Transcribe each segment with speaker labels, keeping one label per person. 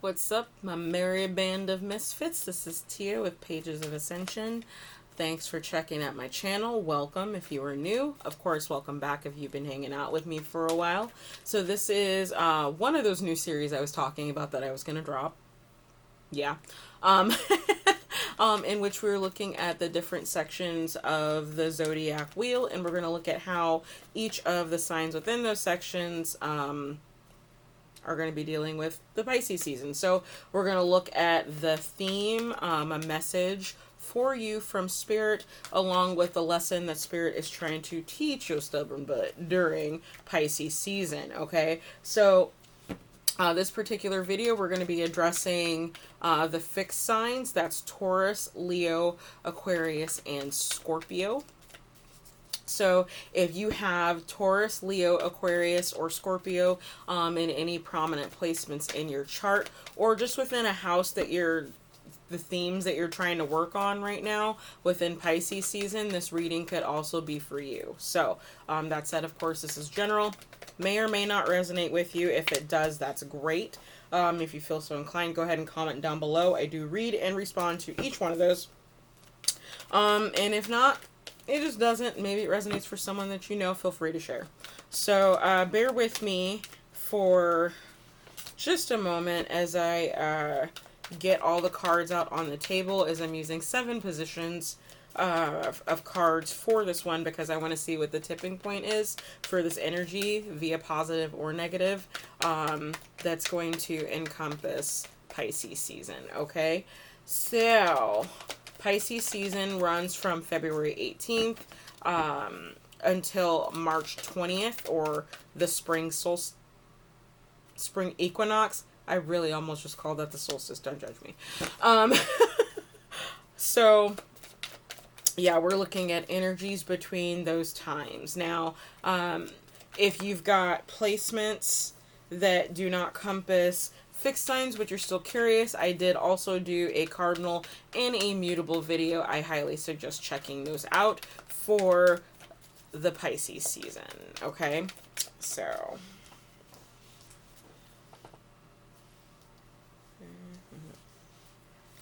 Speaker 1: What's up, my merry band of misfits? This is Tia with Pages of Ascension. Thanks for checking out my channel. Welcome if you are new. Of course, welcome back if you've been hanging out with me for a while. So this is one of those new series I was talking about that I was going to drop. Yeah. Um, in which we're looking at the different sections of the Zodiac wheel, and we're going to look at how each of the signs within those sections are going to be dealing with the Pisces season. So we're going to look at the theme, a message for you from Spirit, along with the lesson that Spirit is trying to teach your stubborn butt during Pisces season. Okay, so this particular video, we're going to be addressing the fixed signs. That's Taurus, Leo, Aquarius, and Scorpio. So if you have Taurus, Leo, Aquarius, or Scorpio in any prominent placements in your chart, or just within a house that the themes that you're trying to work on right now within Pisces season, this reading could also be for you. So that said, of course, this is general. May or may not resonate with you. If it does, that's great. If you feel so inclined, go ahead and comment down below. I do read and respond to each one of those. And if not, it just doesn't, maybe it resonates for someone that you know, feel free to share. So bear with me for just a moment as I get all the cards out on the table, as I'm using 7 positions of cards for this one, because I want to see what the tipping point is for this energy, via positive or negative, that's going to encompass Pisces season. Okay, so Pisces season runs from February 18th until March 20th, or the spring equinox. I really almost just called that the solstice. Don't judge me. So yeah, we're looking at energies between those times. Now, if you've got placements that do not compass fixed signs, but you're still curious, I did also do a Cardinal and a Mutable video. I highly suggest checking those out for the Pisces season. Okay, so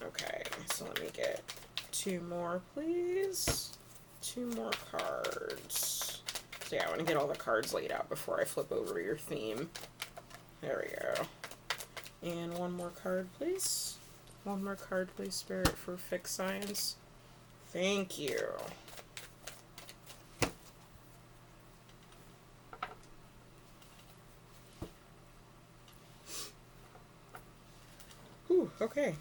Speaker 1: okay, so let me get 2 more, please. 2 more cards. So yeah, I want to get all the cards laid out before I flip over your theme. There we go. And 1 more card, please. 1 more card, please, Spirit, for fixed signs. Thank you. Whew, okay.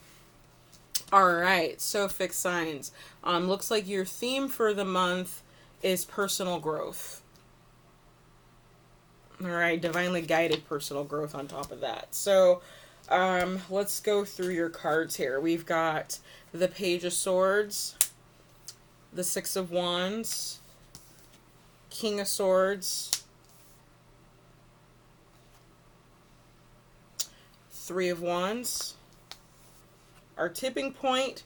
Speaker 1: Alright, so fixed signs. Looks like your theme for the month is personal growth. Alright, divinely guided personal growth on top of that. So, let's go through your cards here. We've got the Page of Swords, the 6 of Wands, King of Swords, 3 of Wands. Our tipping point,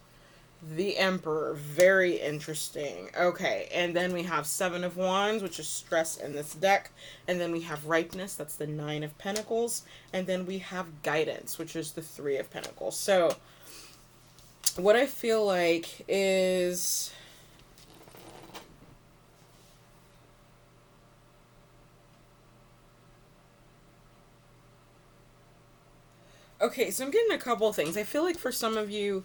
Speaker 1: the Emperor. Very interesting. Okay, and then we have 7 of Wands, which is stress in this deck. And then we have Ripeness, that's the 9 of Pentacles. And then we have Guidance, which is the 3 of Pentacles. So, what I feel like is... Okay, so I'm getting a couple of things. I feel like for some of you,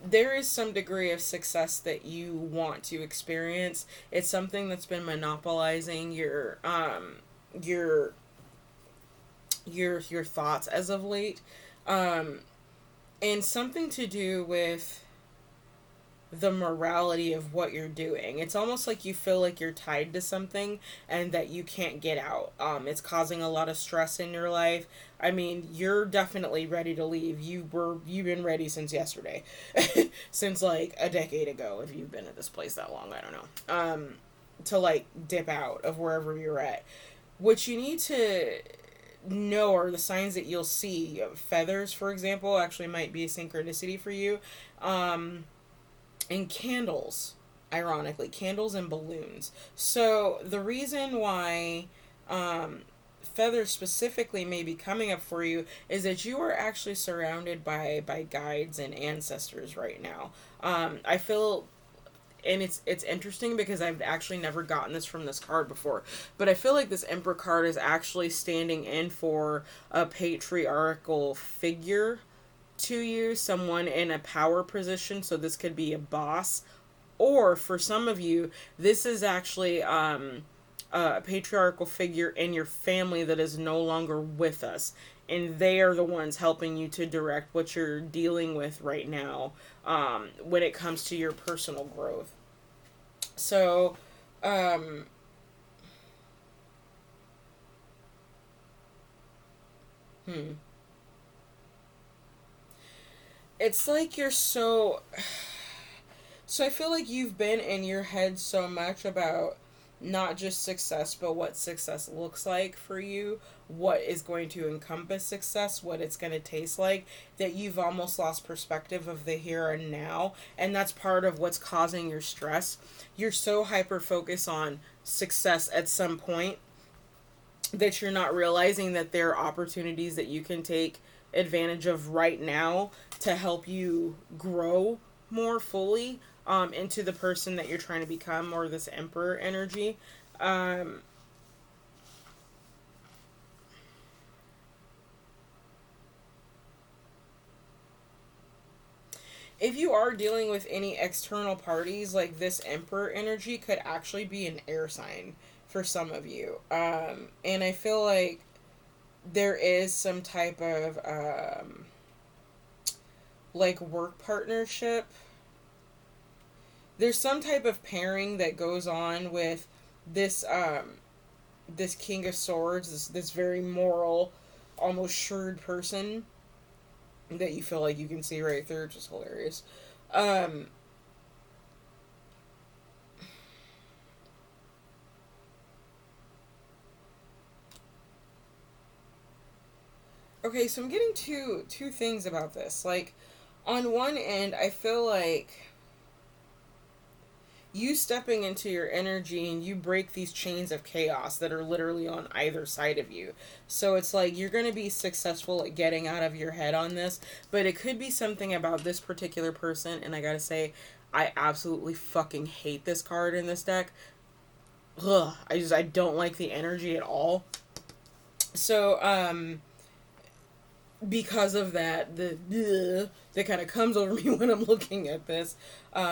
Speaker 1: there is some degree of success that you want to experience. It's something that's been monopolizing your thoughts as of late, and something to do with the morality of what you're doing. It's almost like you feel like you're tied to something and that you can't get out. It's causing a lot of stress in your life. I mean, you're definitely ready to leave. You've been ready since yesterday. Since like a decade ago, if you've been at this place that long, I don't know. To like dip out of wherever you're at. What you need to know are the signs that you'll see. Feathers, for example, actually might be a synchronicity for you. And candles, ironically, candles and balloons. So the reason why feather specifically may be coming up for you is that you are actually surrounded by guides and ancestors right now. I feel, and it's interesting because I've actually never gotten this from this card before, but I feel like this Emperor card is actually standing in for a patriarchal figure to you, someone in a power position. So this could be a boss, or for some of you, this is actually a patriarchal figure in your family that is no longer with us, and they are the ones helping you to direct what you're dealing with right now, when it comes to your personal growth. So, it's like you're so I feel like you've been in your head so much about not just success, but what success looks like for you, what is going to encompass success, what it's going to taste like, that you've almost lost perspective of the here and now. And that's part of what's causing your stress. You're so hyper focused on success at some point that you're not realizing that there are opportunities that you can take advantage of right now to help you grow more fully, into the person that you're trying to become, or this emperor energy. If you are dealing with any external parties, like this emperor energy could actually be an air sign for some of you. And I feel like there is some type of like work partnership. There's some type of pairing that goes on with this this King of Swords, this very moral, almost shrewd person that you feel like you can see right through, which is hilarious. Um, okay, so I'm getting two things about this. Like, on one end, I feel like you stepping into your energy and you break these chains of chaos that are literally on either side of you. So it's like you're going to be successful at getting out of your head on this, but it could be something about this particular person. And I gotta say, I absolutely fucking hate this card in this deck. Ugh, I don't like the energy at all. So because of that, the that kind of comes over me when I'm looking at this,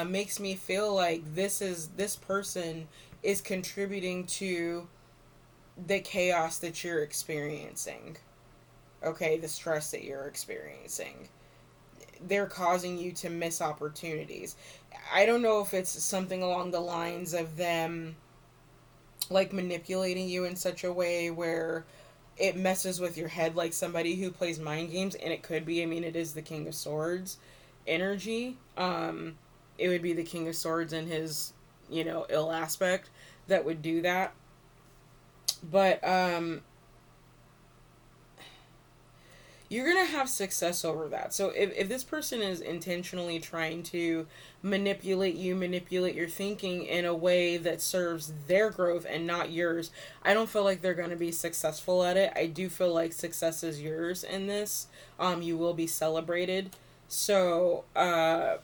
Speaker 1: makes me feel like this person is contributing to the chaos that you're experiencing. Okay, the stress that you're experiencing. They're causing you to miss opportunities. I don't know if it's something along the lines of them like manipulating you in such a way where it messes with your head, like somebody who plays mind games. And it could be, I mean, it is the King of Swords energy. It would be the King of Swords in his, ill aspect that would do that. But you're going to have success over that. So if this person is intentionally trying to manipulate you, manipulate your thinking in a way that serves their growth and not yours, I don't feel like they're going to be successful at it. I do feel like success is yours in this. You will be celebrated. So, yeah,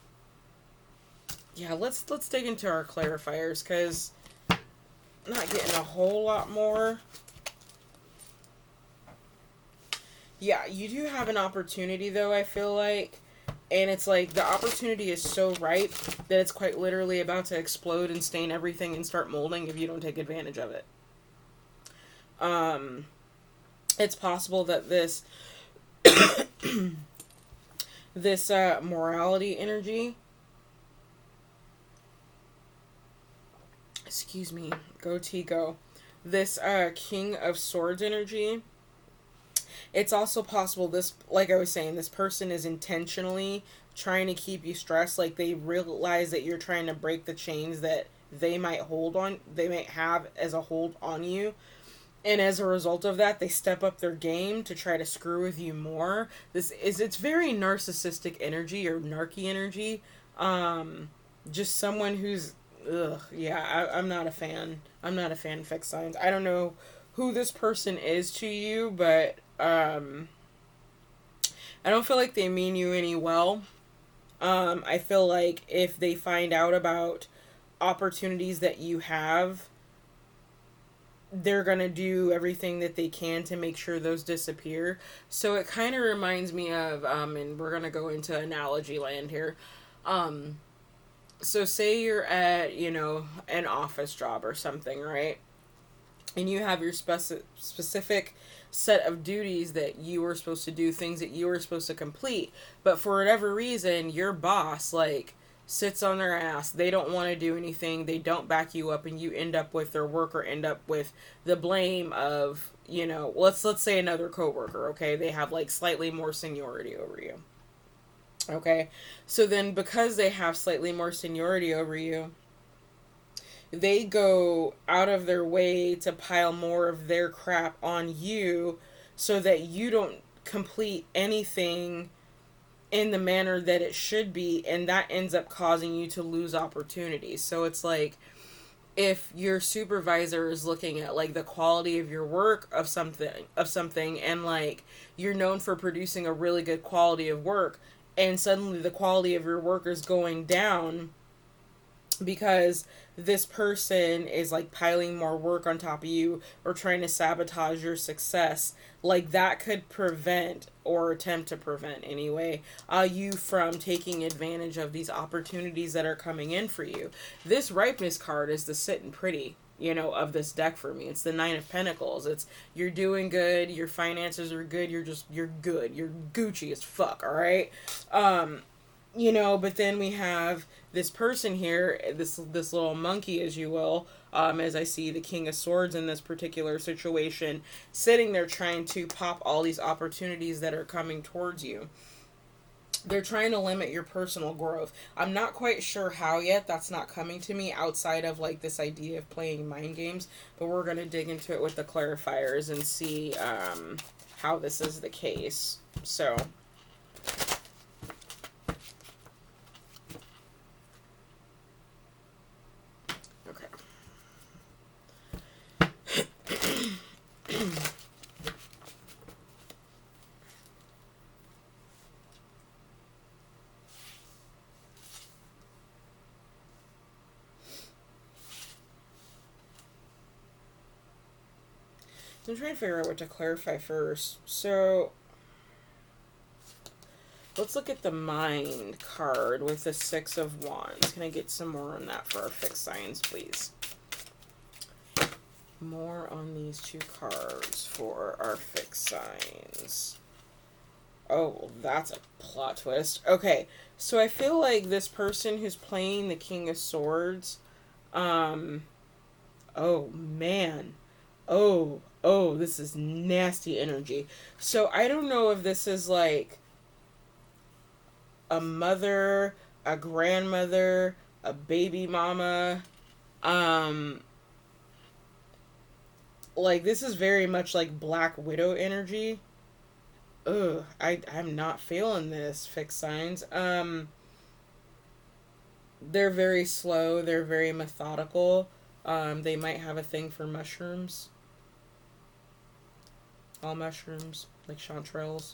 Speaker 1: let's dig into our clarifiers, because I'm not getting a whole lot more. Yeah, you do have an opportunity, though, I feel like. And it's like the opportunity is so ripe that it's quite literally about to explode and stain everything and start molding if you don't take advantage of it. It's possible that this morality energy, excuse me, go Tico, this King of Swords energy, it's also possible this, like I was saying, this person is intentionally trying to keep you stressed. Like, they realize that you're trying to break the chains that they might have as a hold on you. And as a result of that, they step up their game to try to screw with you more. It's very narcissistic energy, or narky energy. Just someone who's, ugh, yeah, I'm not a fan. I'm not a fan of fixed signs. I don't know who this person is to you, but I don't feel like they mean you any well. I feel like if they find out about opportunities that you have, they're going to do everything that they can to make sure those disappear. So it kind of reminds me of, and we're going to go into analogy land here. So say you're at, an office job or something, right? And you have your specific set of duties that you were supposed to do, things that you were supposed to complete. But for whatever reason, your boss, like, sits on their ass. They don't want to do anything. They don't back you up, and you end up with their work or end up with the blame of, let's say another coworker, okay? They have like slightly more seniority over you. Okay? So then because they have slightly more seniority over you, they go out of their way to pile more of their crap on you so that you don't complete anything in the manner that it should be, and that ends up causing you to lose opportunities. So it's like if your supervisor is looking at like the quality of your work of something and like you're known for producing a really good quality of work, and suddenly the quality of your work is going down because this person is like piling more work on top of you or trying to sabotage your success, like that could prevent, or attempt to prevent anyway, you from taking advantage of these opportunities that are coming in for you. This ripeness card is the sitting pretty, of this deck for me. It's the Nine of Pentacles. It's you're doing good, your finances are good, you're good, you're Gucci as fuck, all right? But then we have this person here, this little monkey, as you will, as I see the King of Swords in this particular situation, sitting there trying to pop all these opportunities that are coming towards you. They're trying to limit your personal growth. I'm not quite sure how yet. That's not coming to me outside of like this idea of playing mind games, but we're going to dig into it with the clarifiers and see how this is the case. So I'm trying to figure out what to clarify first. So let's look at the Mind card with the Six of Wands. Can I get some more on that for our fixed signs, please? More on these two cards for our fixed signs. Oh, well, that's a plot twist. Okay, so I feel like this person who's playing the King of Swords, oh, man. Oh, this is nasty energy. So I don't know if this is like a mother, a grandmother, a baby mama. Like this is very much like Black Widow energy. Ugh, I'm not feeling this, fixed signs. They're very slow, they're very methodical. They might have a thing for mushrooms. All mushrooms, like chanterelles.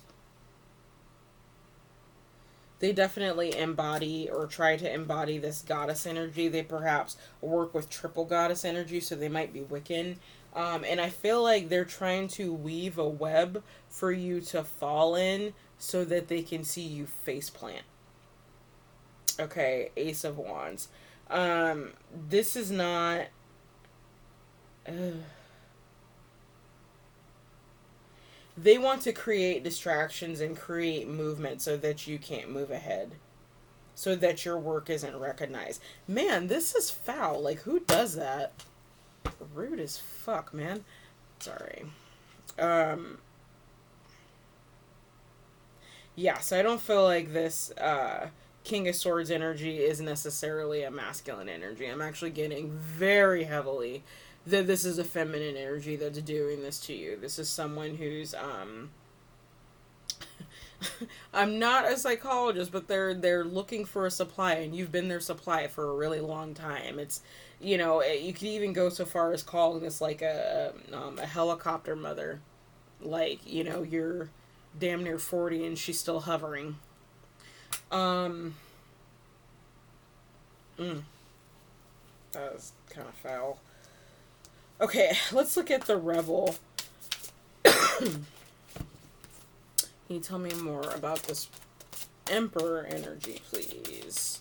Speaker 1: They definitely embody or try to embody this goddess energy. They perhaps work with triple goddess energy, so they might be Wiccan. And I feel like they're trying to weave a web for you to fall in so that they can see you faceplant. Okay, Ace of Wands. This is not... They want to create distractions and create movement so that you can't move ahead. So that your work isn't recognized. Man, this is foul. Like, who does that? Rude as fuck, man. Sorry. Yeah, so I don't feel like this King of Swords energy is necessarily a masculine energy. I'm actually getting very heavily that this is a feminine energy that's doing this to you. This is someone who's I'm not a psychologist, but they're looking for a supply, and you've been their supply for a really long time. you know, you could even go so far as calling this like a helicopter mother. Like, you know, you're damn near 40 and she's still hovering. Um, that was kind of foul. Okay, let's look at the Rebel. Can you tell me more about this Emperor energy, please?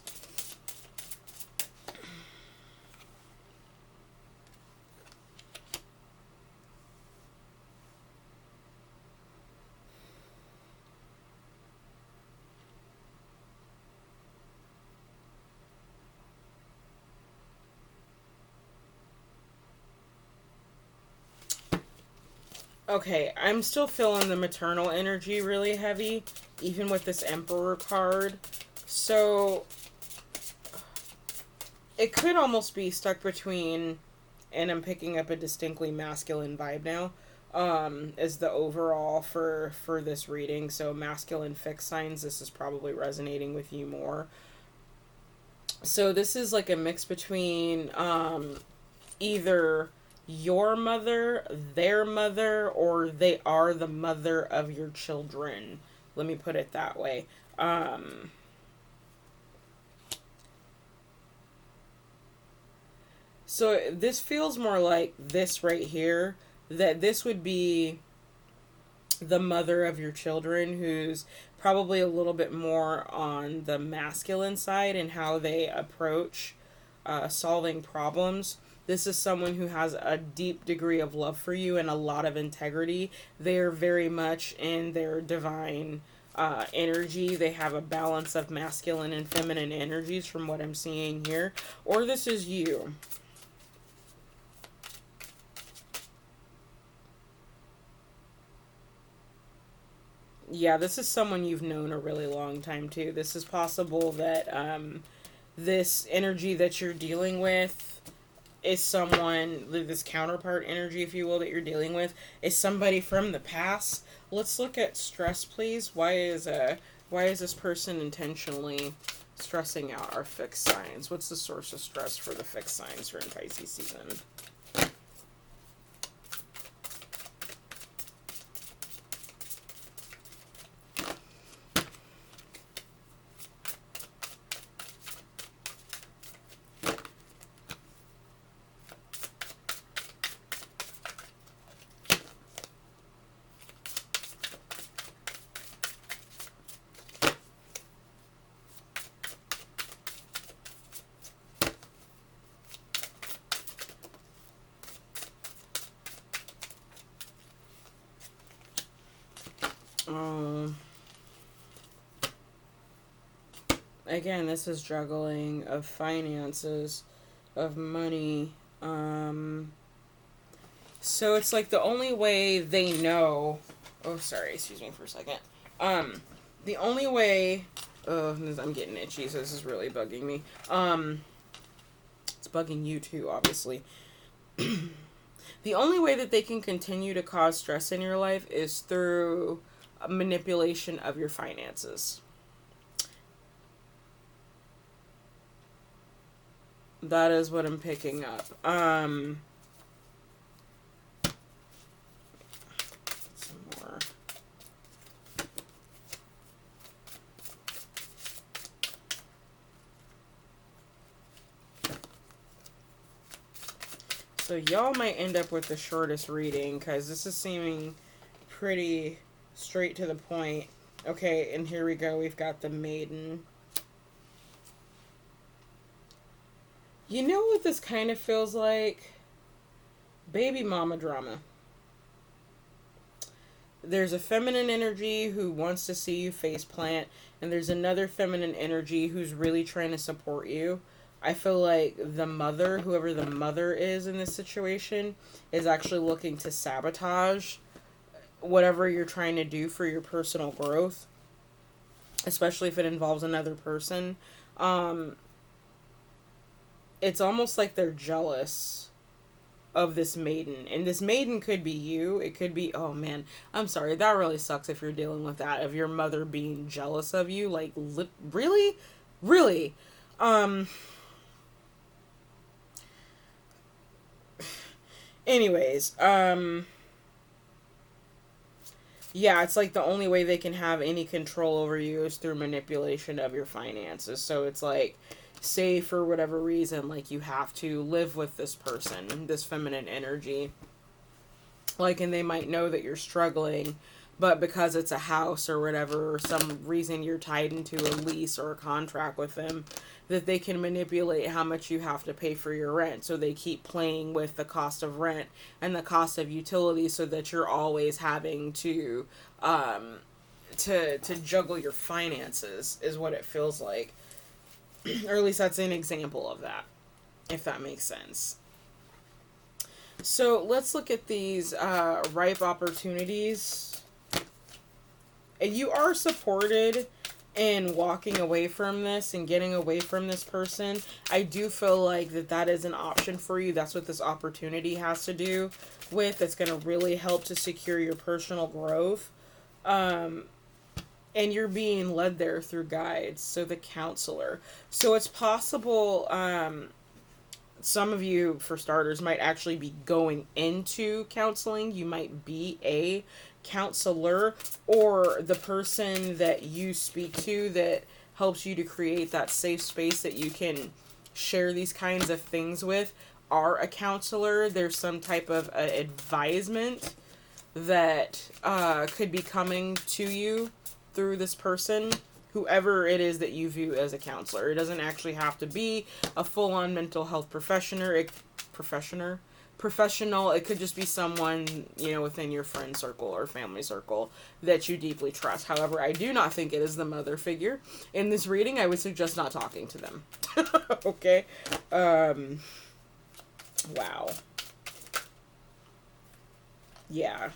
Speaker 1: Okay, I'm still feeling the maternal energy really heavy, even with this Emperor card. So, it could almost be stuck between, and I'm picking up a distinctly masculine vibe now, is the overall for this reading. So, masculine fixed signs, this is probably resonating with you more. So, this is like a mix between, either your mother, their mother, or they are the mother of your children. Let me put it that way. So this feels more like this right here, that this would be the mother of your children, who's probably a little bit more on the masculine side and how they approach solving problems. This is someone who has a deep degree of love for you and a lot of integrity. They're very much in their divine energy. They have a balance of masculine and feminine energies from what I'm seeing here. Or this is you. Yeah, this is someone you've known a really long time too. This is possible that this energy that you're dealing with is someone, this counterpart energy, if you will, that you're dealing with, is somebody from the past. Let's look at stress, please. Why is this person intentionally stressing out our fixed signs? What's the source of stress for the fixed signs for in Pisces season? Again, this is juggling of finances, of money. So it's like the only way they know. Oh, sorry. Excuse me for a second. The only way. Oh, I'm getting itchy, so this is really bugging me. It's bugging you too, obviously. The only way that they can continue to cause stress in your life is through manipulation of your finances. That is what I'm picking up. Some more. So y'all might end up with the shortest reading, because this is seeming pretty straight to the point. Okay, and here we go. We've got the Maiden. You know what this kind of feels like? Baby mama drama. There's a feminine energy who wants to see you face plant, and there's another feminine energy who's really trying to support you. I feel like the mother, whoever the mother is in this situation, is actually looking to sabotage whatever you're trying to do for your personal growth, especially if it involves another person. It's almost like they're jealous of this maiden. And this maiden could be you. It could be, oh man, I'm sorry. That really sucks if you're dealing with that. Of your mother being jealous of you. Like, really? Really? Anyways, yeah, it's like the only way they can have any control over you is through manipulation of your finances. So it's like, say for whatever reason, like you have to live with this person, this feminine energy, like, and they might know that you're struggling, but because it's a house or whatever, or some reason you're tied into a lease or a contract with them, that they can manipulate how much you have to pay for your rent. So they keep playing with the cost of rent and the cost of utilities so that you're always having to juggle your finances, is what it feels like. Or at least that's an example of that, if that makes sense. So let's look at these ripe opportunities. And you are supported in walking away from this and getting away from this person. I do feel like that is an option for you. That's what this opportunity has to do with. It's going to really help to secure your personal growth. And you're being led there through guides. So the counselor. So it's possible... some of you, for starters, might actually be going into counseling. You might be a counselor, or the person that you speak to that helps you to create that safe space that you can share these kinds of things with are a counselor. There's some type of advisement that could be coming to you through this person, whoever it is that you view as a counselor. It doesn't actually have to be a full-on mental health professional. It could just be someone, within your friend circle or family circle that you deeply trust. However, I do not think it is the mother figure. In this reading, I would suggest not talking to them. Okay? Wow. Yeah.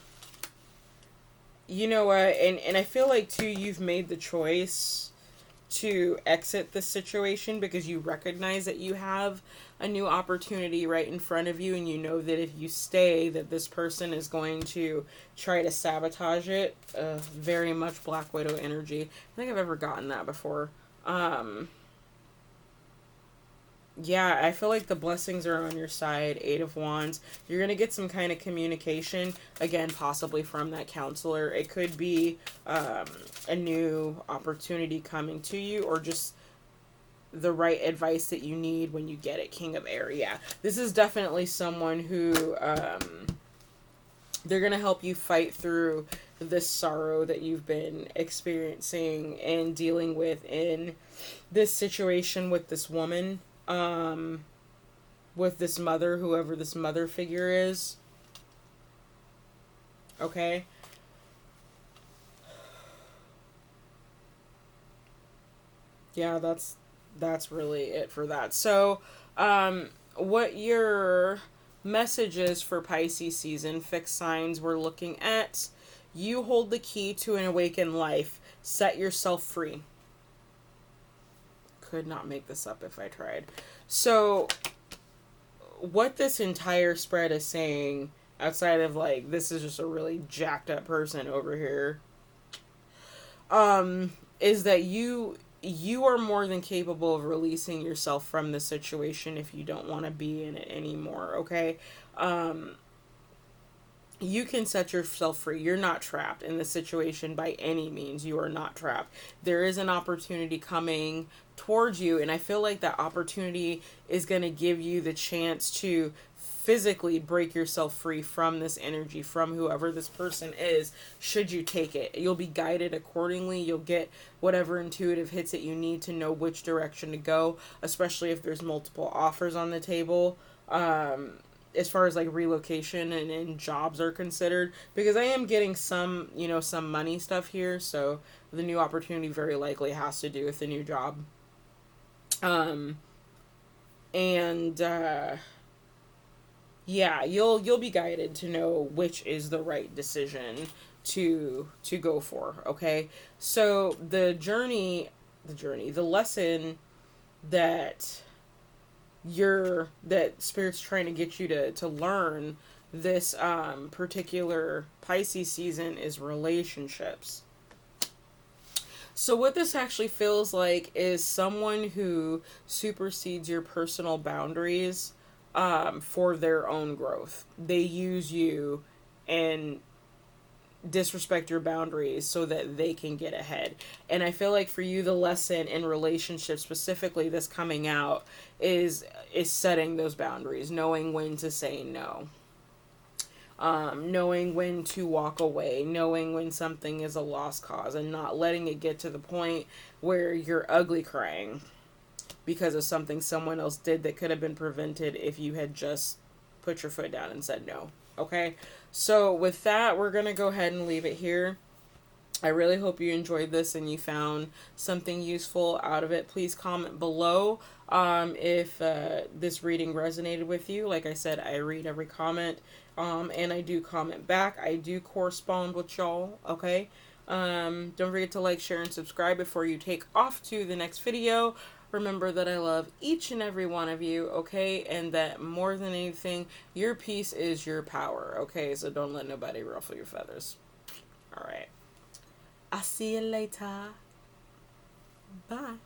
Speaker 1: You know what, and I feel like, too, you've made the choice to exit the situation because you recognize that you have a new opportunity right in front of you, and you know that if you stay, that this person is going to try to sabotage it. Very much Black Widow energy. I think I've ever gotten that before. Yeah, I feel like the blessings are on your side. 8 of Wands. You're going to get some kind of communication, again, possibly from that counselor. It could be a new opportunity coming to you, or just the right advice that you need when you get it. King of Air, yeah. This is definitely someone who, they're going to help you fight through this sorrow that you've been experiencing and dealing with in this situation with this woman. With this mother, whoever this mother figure is. Okay? Yeah, that's really it for that. So, what your message is for Pisces season, fixed signs we're looking at. You hold the key to an awakened life. Set yourself free. Could not make this up if I tried. So, what this entire spread is saying, outside of this is just a really jacked up person over here, is that you are more than capable of releasing yourself from the situation if you don't want to be in it anymore, okay? You can set yourself free. You're not trapped in the situation by any means. You are not trapped. There is an opportunity coming towards you, and I feel like that opportunity is going to give you the chance to physically break yourself free from this energy, from whoever this person is, should you take it. You'll be guided accordingly. You'll get whatever intuitive hits that you need to know which direction to go, especially if there's multiple offers on the table. As far as relocation and jobs are considered, because I am getting some money stuff here, so the new opportunity very likely has to do with the new job. Yeah, you'll be guided to know which is the right decision to go for, okay? So the lesson that Spirit's trying to get you to learn this particular Pisces season is relationships. So what this actually feels like is someone who supersedes your personal boundaries, for their own growth. They use you and disrespect your boundaries so that they can get ahead. And I feel like for you, the lesson in relationships, specifically this coming out, is setting those boundaries, knowing when to say no, knowing when to walk away, knowing when something is a lost cause, and not letting it get to the point where you're ugly crying because of something someone else did that could have been prevented if you had just put your foot down and said no. Okay, so with that, we're going to go ahead and leave it here. I really hope you enjoyed this and you found something useful out of it. Please comment below if this reading resonated with you. Like I said, I read every comment, and I do comment back. I do correspond with y'all, okay? Don't forget to like, share, and subscribe before you take off to the next video. Remember that I love each and every one of you, okay? And that more than anything, your peace is your power, okay? So don't let nobody ruffle your feathers. All right. I'll see you later. Bye.